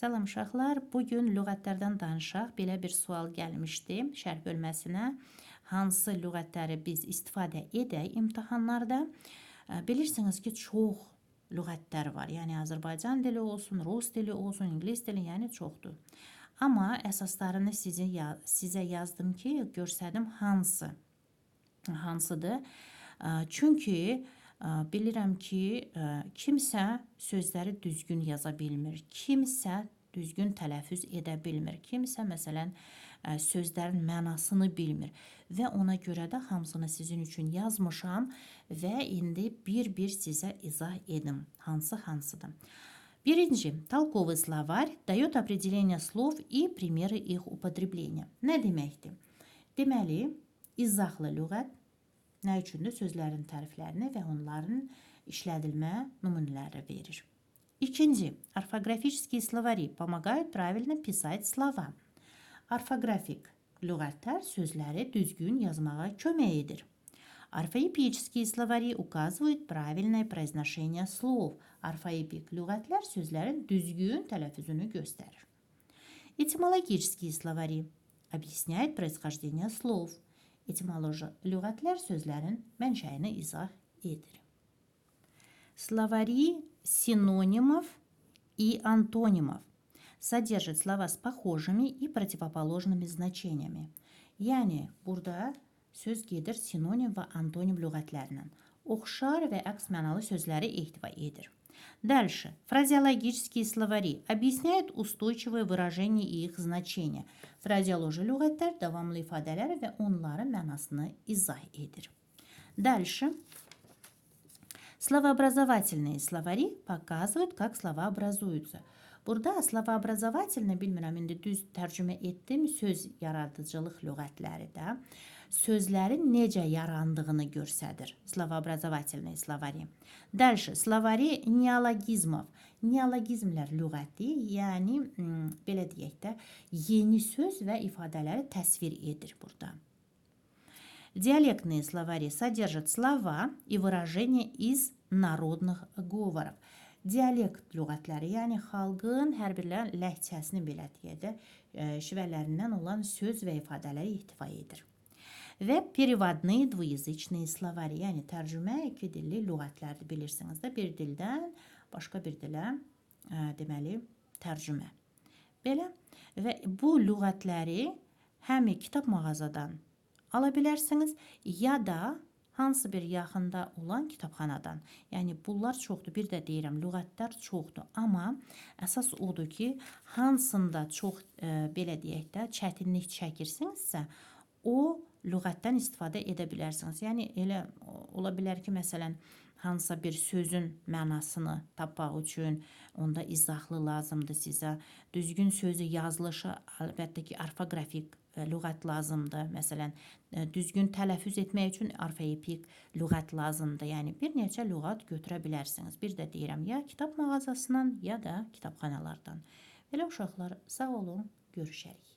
Salam uşaqlar, bugün lüğətlərdən danışaq. Belə bir sual gəlmişdi şərh bölməsinə. Hansı lüğətləri biz istifadə edək imtahanlarda? Bilirsiniz ki, çox lüğətlər var. Yəni Azərbaycan dili olsun, rus dili olsun, ingilis dili, yəni çoxdur. Amma əsaslarını sizə yazdım ki, görsədim hansıdır. Çünki bilirəm ki, kimsə sözləri düzgün yaza bilmir, kimsə düzgün tələffüz edə bilmir, kimsə məsələn sözlərin mənasını bilmir və ona görə də hamısını sizin üçün yazmışam və indi bir-bir sizə izah edim hansıdır. Birinci, толковый словарь дает определение слов и примеры их употребления. Nə deməkdir? Deməli, izahlı lüğət nə üçündür? Sözlərin təriflərini və onların işlədilmə nümunələri verir. İkinci, орфографические словари помогают правильно писать слова. Orfoqrafik lüğətlər sözləri düzgün yazmağa kömək edir. Орфоэпические словари указывают правильное произношение слов. Orfoepik lüğətlər sözlərin düzgün tələffüzünü göstərir. Этимологические словари объясняют происхождение слов. Etimoloji lüğətlər sözlərin mənşəyini izah edir. Словари синонимов и антонимов содержат слова с похожими и противоположными значениями. Yəni, burada söz gedir sinonim və antonim lüğətlərlə. Oxşar və əks mənalı sözləri ehtiva edir. Дальше. Фразеологические словари объясняют устойчивые выражения и их значения. Frazeoloji lüğətlər davamlı ifadələr və onların mənasını izah edir. Дальше. Словообразовательные словари показывают, как слова образуются. Burada словообразовательный, bilmirəm, indi düz tərcümə etdim, söz yaradıcılıq lüğətləri də sözlərin necə yarandığını göstərir. Словообразовательные словари. Дальше. Словари неологизмов. Neologizmlər lüğəti, yəni belə deyək də, yeni söz və ifadələri təsvir edir burada. Диалектные словари содержат слова и выражения из народных говоров. Dialekt lüğətləri, yəni xalqın hər bir ləhcəsini belə deyək də, şivələrindən olan söz və ifadələri ehtiva edir. Və переводные двуязычные словари, yəni tərcümə iki dilli lüğətlərdir, bilirsiniz də, bir dildən başqa bir dilə deməli tərcümə. Belə və bu lüğətləri həm kitab mağazadan ala bilərsiniz, ya da hansı bir yaxında olan kitabxanadan. Yəni bunlar çoxdur. Bir də deyirəm, lüğətlər çoxdur, amma əsas odur ki, hansında çox belə deyək də çətinlik çəkirsinizsə, o lüğətdən istifadə edə bilərsiniz. Yəni elə ola bilər ki, məsələn, hansısa bir sözün mənasını tapmaq üçün onda izahlı lazımdır sizə. Düzgün sözü yazılışı, əlbəttə ki, orfoqrafik lüğət lazımdır. Məsələn, düzgün tələffüz etmək üçün orfoepik lüğət lazımdır. Yəni bir neçə lüğət götürə bilərsiniz. Bir də deyirəm, ya kitab mağazasından, ya da kitabxanalardan. Belə uşaqlar, sağ olun, görüşərik.